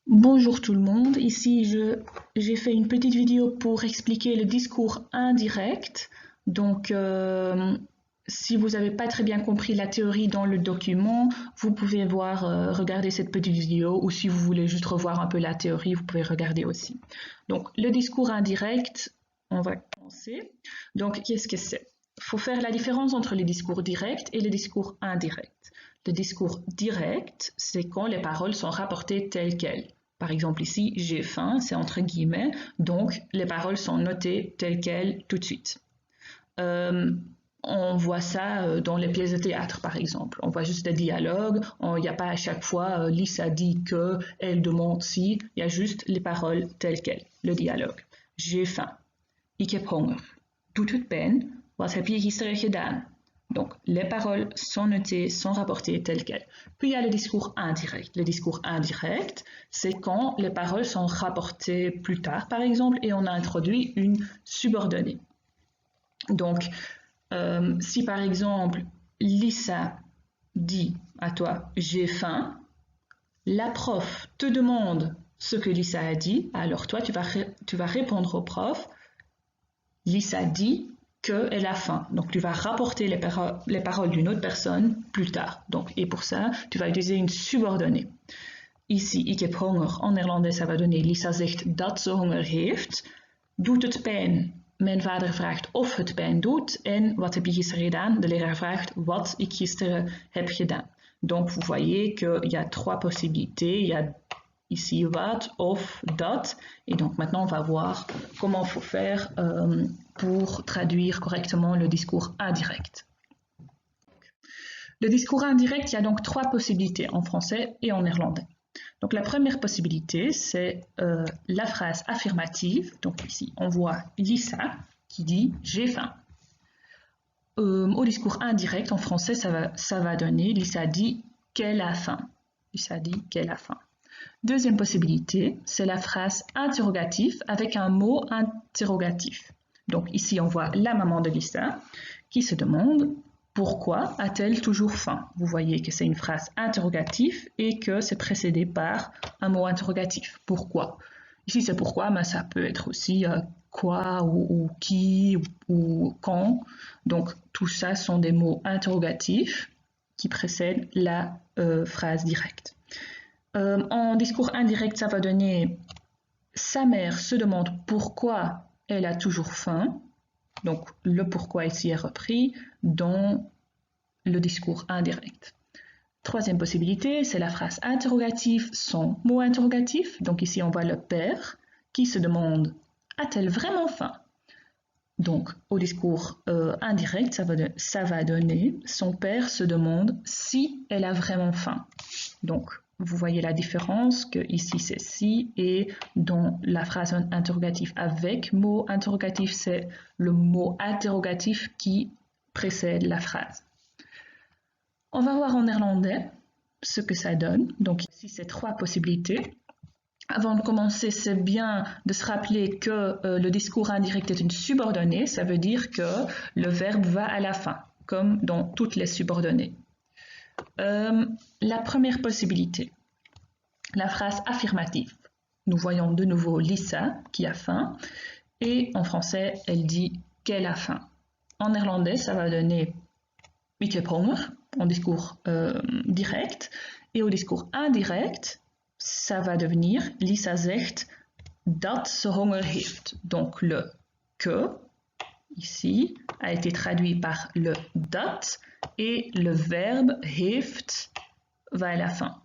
Bonjour tout le monde, ici j'ai fait une petite vidéo pour expliquer le discours indirect. Donc si vous n'avez pas très bien compris la théorie dans le document, vous pouvez regarder cette petite vidéo, ou si vous voulez juste revoir un peu la théorie, vous pouvez regarder aussi. Donc le discours indirect, on va commencer. Donc qu'est-ce que c'est? Il faut faire la différence entre les discours directs et les discours indirects. Le discours direct, c'est quand les paroles sont rapportées telles quelles. Par exemple ici, j'ai faim, c'est entre guillemets, donc les paroles sont notées telles quelles tout de suite. On voit ça dans les pièces de théâtre, par exemple. On voit juste des dialogues, il n'y a pas à chaque fois Lisa dit que, elle demande si, il y a juste les paroles telles quelles, le dialogue. J'ai faim. Ik heb honger. Doet het pijn? Wat heb je gisteren gedaan? Donc, les paroles sont notées, sont rapportées telles quelles. Puis il y a le discours indirect. Le discours indirect, c'est quand les paroles sont rapportées plus tard, par exemple, et on a introduit une subordonnée. Donc, si par exemple, Lisa dit à toi, j'ai faim, la prof te demande ce que Lisa a dit, alors toi, tu vas répondre au prof, Lisa dit qu'elle a faim. Donc, tu vas rapporter les paroles d'une autre personne plus tard. Donc, et pour ça, tu vas utiliser une subordonnée. Ici, ik heb honger. En néerlandais, ça va donner Lisa zegt dat ze honger heeft. Doet het pijn? Mijn vader vraagt of het pijn doet. En wat heb je gisteren gedaan? De leraar vraagt wat ik gisteren heb gedaan. Donc, vous voyez qu'il y a trois possibilités. Il y a ici wat, of, dat. Et donc maintenant, on va voir comment il faut faire pour traduire correctement le discours indirect. Le discours indirect, il y a donc trois possibilités en français et en néerlandais. Donc la première possibilité, c'est la phrase affirmative. Donc ici, on voit Lisa qui dit « j'ai faim ». Au discours indirect, en français, ça va donner Lisa dit qu'elle a faim. Lisa dit qu'elle a faim. Deuxième possibilité, c'est la phrase interrogative avec un mot interrogatif. Donc ici, on voit la maman de Lisa qui se demande pourquoi a-t-elle toujours faim? Vous voyez que c'est une phrase interrogative et que c'est précédé par un mot interrogatif. Pourquoi? Ici, c'est pourquoi, mais ça peut être aussi quoi ou qui ou quand. Donc, tout ça sont des mots interrogatifs qui précèdent la phrase directe. En discours indirect, ça va donner sa mère se demande pourquoi elle a toujours faim. Donc, le pourquoi ici est repris dans le discours indirect. Troisième possibilité, c'est la phrase interrogative sans mot interrogatif. Donc ici, on voit le père qui se demande « A-t-elle vraiment faim ?» Donc, au discours indirect, ça va donner « Son père se demande si elle a vraiment faim ». Donc, vous voyez la différence que ici c'est si et dans la phrase interrogative avec mot interrogatif, c'est le mot interrogatif qui précède la phrase. On va voir en néerlandais ce que ça donne. Donc ici c'est trois possibilités. Avant de commencer, c'est bien de se rappeler que le discours indirect est une subordonnée. Ça veut dire que le verbe va à la fin, comme dans toutes les subordonnées. La première possibilité, la phrase affirmative. Nous voyons de nouveau Lisa qui a faim et en français, elle dit qu'elle a faim. En néerlandais, ça va donner ik heb honger en discours direct et au discours indirect, ça va devenir Lisa zegt dat ze honger heeft. Donc le que ici a été traduit par le dat et le verbe heeft va à la fin.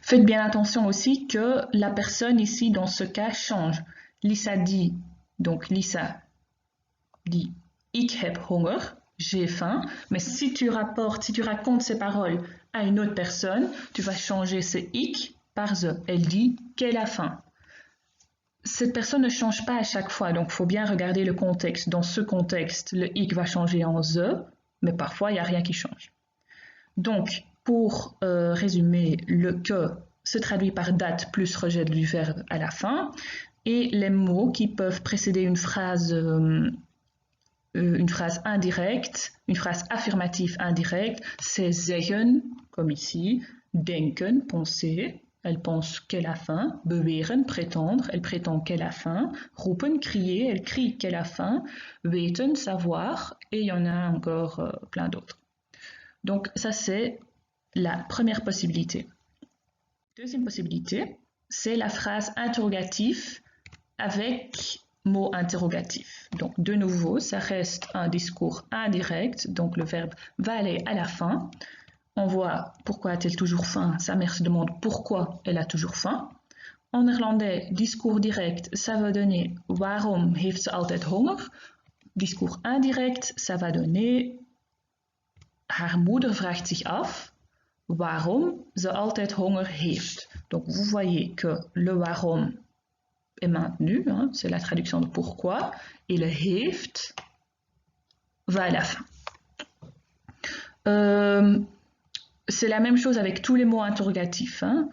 Faites bien attention aussi que la personne ici dans ce cas change. Lisa dit, donc Lisa dit ik heb honger, j'ai faim, mais si tu racontes ces paroles à une autre personne, tu vas changer ce ik par ze. Elle dit qu'elle a faim. Cette personne ne change pas à chaque fois, donc il faut bien regarder le contexte. Dans ce contexte, le ik va changer en ze, mais parfois il n'y a rien qui change. Donc, pour résumer, le que se traduit par date plus rejet du verbe à la fin, et les mots qui peuvent précéder une phrase indirecte, une phrase affirmative indirecte, c'est zeggen, comme ici, denken, penser, elle pense qu'elle a faim. Beweren, prétendre, elle prétend qu'elle a faim. Roepen, crier, elle crie qu'elle a faim. Weten, savoir, et il y en a encore plein d'autres. Donc ça c'est la première possibilité. Deuxième possibilité, c'est la phrase interrogative avec mot interrogatif. Donc de nouveau, ça reste un discours indirect, donc le verbe va aller à la fin. On voit pourquoi a-t-elle toujours faim? Sa mère se demande pourquoi elle a toujours faim. En néerlandais, discours direct, ça va donner waarom heeft ze altijd honger? Discours indirect, ça va donner haar moeder vraagt zich af waarom ze altijd honger heeft. Donc vous voyez que le waarom est maintenu, hein, c'est la traduction de pourquoi, et le heeft va à la fin. C'est la même chose avec tous les mots interrogatifs. Hein.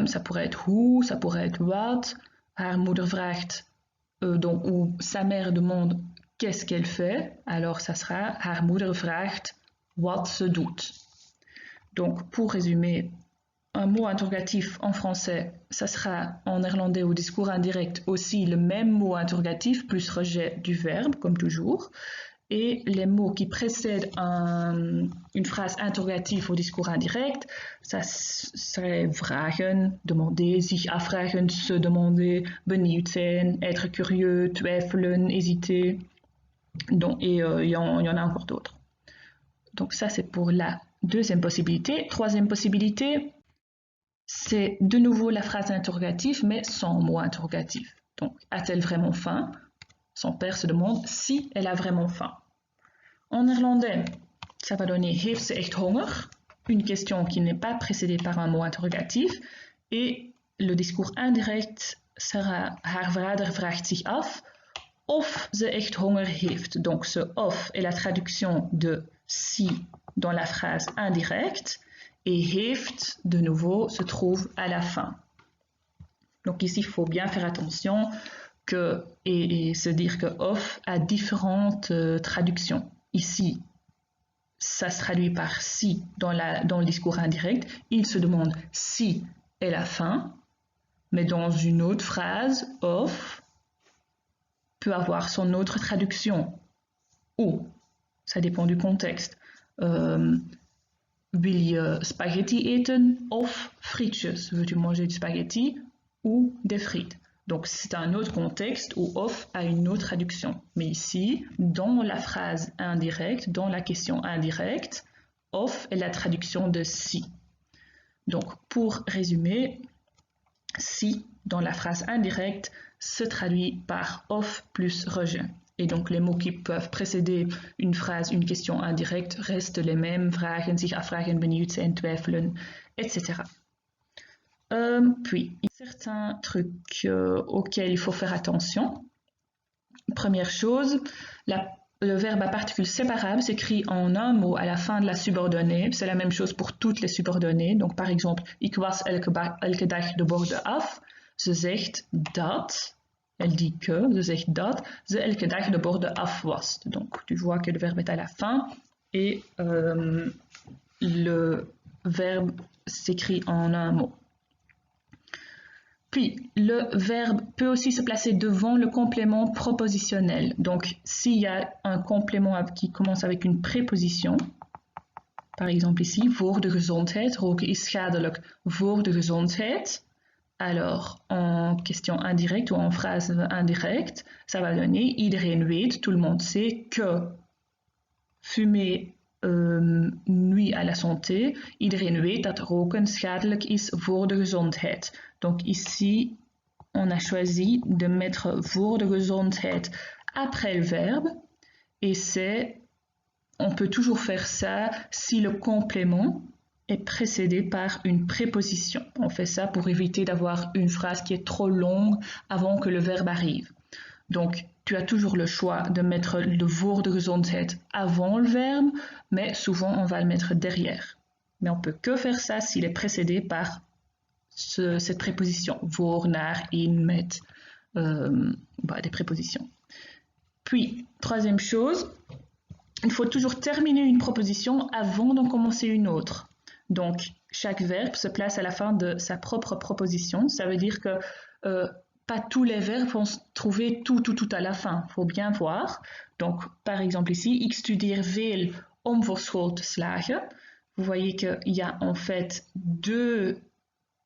Ça pourrait être hoe, ça pourrait être wat. Haar moeder vraagt, donc, ou sa mère demande qu'est-ce qu'elle fait, alors ça sera haar moeder vraagt wat ze doet. Donc, pour résumer, un mot interrogatif en français, ça sera en néerlandais au discours indirect aussi le même mot interrogatif plus rejet du verbe, comme toujours. Et les mots qui précèdent une phrase interrogative au discours indirect, ça serait vragen, demander, sich afvragen, se demander, benieuwd zijn, être curieux, twijfelen, hésiter. Donc, et il y en a encore d'autres. Donc ça c'est pour la deuxième possibilité. Troisième possibilité, c'est de nouveau la phrase interrogative, mais sans mot interrogatif. Donc, a-t-elle vraiment faim? Son père se demande si elle a vraiment faim. En néerlandais, ça va donner heeft ze echt honger? Une question qui n'est pas précédée par un mot interrogatif. Et le discours indirect sera haar vader vraagt zich af of ze echt honger heeft. Donc, ce of est la traduction de si dans la phrase indirecte. Et heeft, de nouveau, se trouve à la fin. Donc ici, il faut bien faire attention et se dire que of a différentes traductions. Ici, ça se traduit par si dans le discours indirect. Il se demande si est la fin, mais dans une autre phrase, of peut avoir son autre traduction. Ou, ça dépend du contexte. Wil je spaghetti eten of frietjes? Veux-tu manger du spaghetti ou des frites? Donc c'est un autre contexte où of a une autre traduction. Mais ici, dans la phrase indirecte, dans la question indirecte, of est la traduction de si. Donc pour résumer, si dans la phrase indirecte se traduit par of plus rejet. Et donc les mots qui peuvent précéder une phrase, une question indirecte restent les mêmes, vragen, zich afvragen, benieuwd zijn, twijfelen, etc. Puis, certains trucs auxquels il faut faire attention. Première chose, le verbe à particules séparables s'écrit en un mot à la fin de la subordonnée. C'est la même chose pour toutes les subordonnées. Donc par exemple, ik was elke dag de borden af. Ze zegt dat. Elle dit que, ze zegt dat, ze elke dag de borden af wast. Donc, tu vois que le verbe est à la fin et le verbe s'écrit en un mot. Puis, le verbe peut aussi se placer devant le complément propositionnel. Donc, s'il y a un complément qui commence avec une préposition, par exemple ici, voor de gezondheid, roken is schadelijk voor de gezondheid. Alors, en question indirecte ou en phrase indirecte, ça va donner iedereen weet, tout le monde sait que fumer nuit à la santé. Iedereen weet dat roken schadelijk is voor de gezondheid. Donc ici, on a choisi de mettre voor de gezondheid après le verbe. Et on peut toujours faire ça si le complément est précédé par une préposition. On fait ça pour éviter d'avoir une phrase qui est trop longue avant que le verbe arrive. Donc, tu as toujours le choix de mettre le voor de gezondheid avant le verbe, mais souvent on va le mettre derrière. Mais on peut que faire ça s'il est précédé par cette préposition. Voor, naar, in, met, des prépositions. Puis, troisième chose, il faut toujours terminer une proposition avant d'en commencer une autre. Donc, chaque verbe se place à la fin de sa propre proposition. Ça veut dire que pas tous les verbes vont se trouver tout à la fin. Il faut bien voir. Donc, par exemple ici, ik studeer veel om voor school te slagen. Vous voyez qu'il y a en fait deux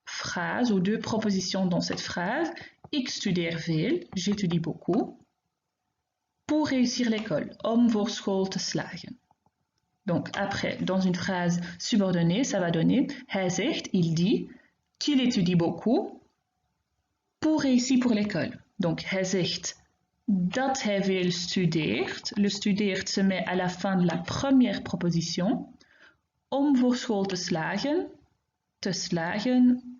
phrases ou deux propositions dans cette phrase. Ik studeer veel, j'étudie beaucoup, pour réussir l'école, om voor school te slagen. Donc après, dans une phrase subordonnée, ça va donner hij zegt, il dit, qu'il étudie beaucoup pour réussir pour l'école. Donc hij zegt dat hij veel studeert. Le studeert se met à la fin de la première proposition. Om voor school te slagen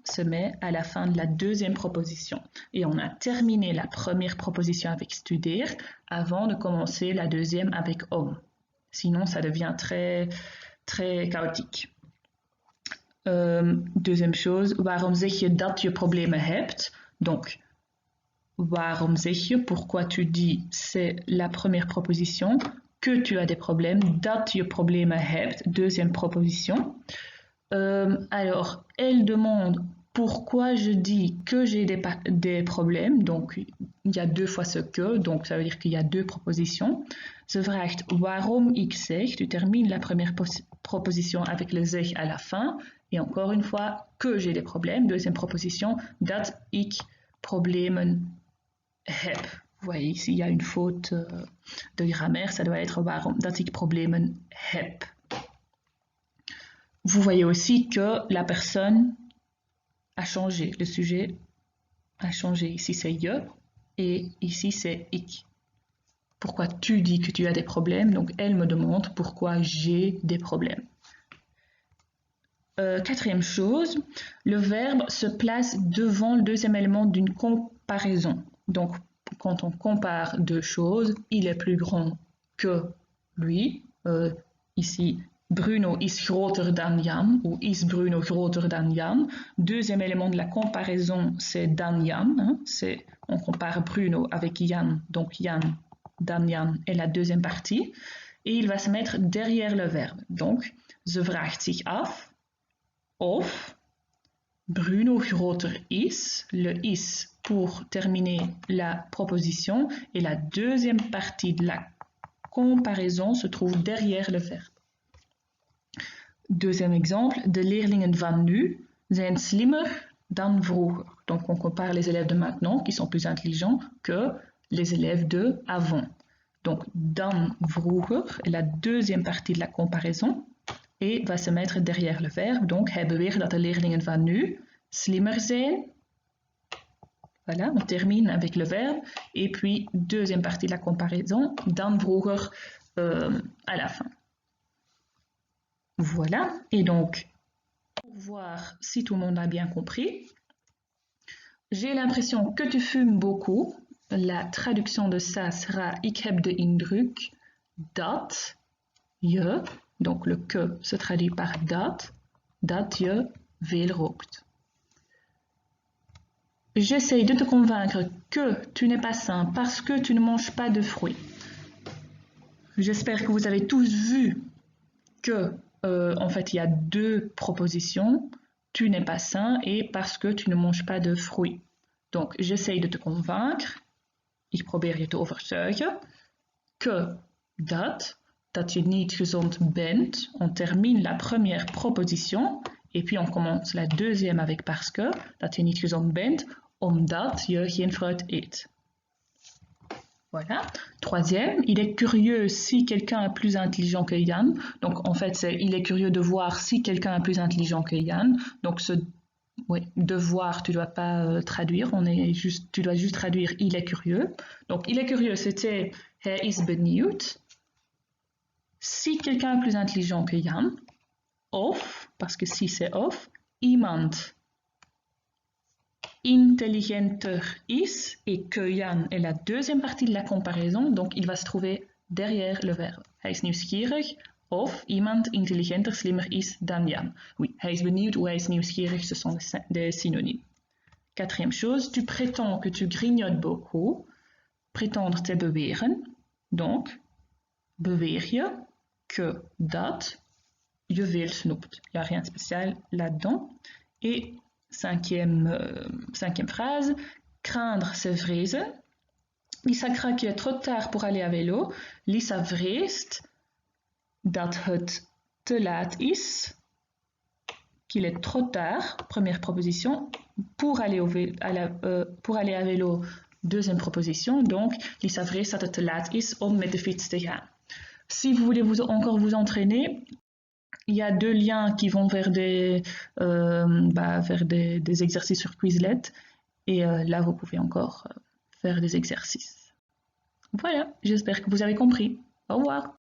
se met à la fin de la deuxième proposition. Et on a terminé la première proposition avec studeer avant de commencer la deuxième avec om. Sinon, ça devient très, très chaotique. Deuxième chose, waarom zeg je dat je problemen hebt? Donc, waarom zeg je, pourquoi tu dis, c'est la première proposition, que tu as des problèmes, dat je problemen hebt, deuxième proposition. Alors, elle demande pourquoi je dis que j'ai des problèmes, donc il y a deux fois ce que, donc ça veut dire qu'il y a deux propositions. Ze vraagt waarom ik zeg, tu termines la première proposition avec le zeg à la fin, et encore une fois, que j'ai des problèmes, deuxième proposition, dat ik problemen heb. Vous voyez ici, il y a une faute de grammaire, ça doit être waarom, dat ik problemen heb. Vous voyez aussi que la personne a changé, le sujet a changé. Ici c'est je et ici c'est ik. Pourquoi tu dis que tu as des problèmes? Donc elle me demande pourquoi j'ai des problèmes. Quatrième chose, le verbe se place devant le deuxième élément d'une comparaison. Donc quand on compare deux choses, il est plus grand que lui. Ici, Bruno is groter dan Jan, ou is Bruno groter dan Jan. Deuxième élément de la comparaison, c'est dan Jan. Hein, on compare Bruno avec Jan, donc Jan, dan Jan est la deuxième partie. Et il va se mettre derrière le verbe. Donc, ze vraagt zich af of Bruno groter is, le is pour terminer la proposition, et la deuxième partie de la comparaison se trouve derrière le verbe. Deuxième exemple, de leerlingen van nu zijn slimmer dan vroeger. Donc on compare les élèves de maintenant qui sont plus intelligents que les élèves de avant. Donc dan vroeger est la deuxième partie de la comparaison et va se mettre derrière le verbe. Donc hij beweert dat de leerlingen van nu slimmer zijn. Voilà, on termine avec le verbe et puis deuxième partie de la comparaison, dan vroeger à la fin. Voilà, et donc, pour voir si tout le monde a bien compris, j'ai l'impression que tu fumes beaucoup. La traduction de ça sera ik heb de indruk dat je, donc le que se traduit par dat je veel rookt. J'essaye de te convaincre que tu n'es pas sain parce que tu ne manges pas de fruits. J'espère que vous avez tous vu que en fait, il y a deux propositions, tu n'es pas sain et parce que tu ne manges pas de fruits. Donc, j'essaye de te convaincre, ik probeer je te overtuigen, que dat je niet gezond bent, on termine la première proposition et puis on commence la deuxième avec parce que, dat je niet gezond bent, omdat je geen fruit eet. Voilà. Troisième, il est curieux si quelqu'un est plus intelligent que Yann. Donc en fait, il est curieux de voir si quelqu'un est plus intelligent que Yann. Donc ce de voir, tu ne dois pas traduire, tu dois juste traduire il est curieux. Donc il est curieux, c'était hij is benieuwd. Si quelqu'un est plus intelligent que Yann, of, parce que si c'est of, iemand intelligenter is et que Jan est la deuxième partie de la comparaison, donc il va se trouver derrière le verbe. Hij is nieuwsgierig of iemand intelligenter, slimmer is dan Jan. Oui, hij is benieuwd ou hij is nieuwsgierig, ce sont des synonymes. Quatrième chose, tu prétends que tu grignotes beaucoup. Prétendre, c'est beweren. Donc, beweer je que dat je wil snoept. Il n'y a rien de spécial là-dedans. Et cinquième phrase, craindre c'est vrezen. Lisa craint qu'il est trop tard pour aller à vélo. Lisa vreest dat het te laat is. Qu'il est trop tard, première proposition, pour aller à vélo, deuxième proposition. Donc, Lisa vreest dat het te laat is om met de fiets te gaan. Si vous voulez encore vous entraîner, il y a 2 liens qui vont vers des exercices sur Quizlet. Et là, vous pouvez encore faire des exercices. Voilà, j'espère que vous avez compris. Au revoir.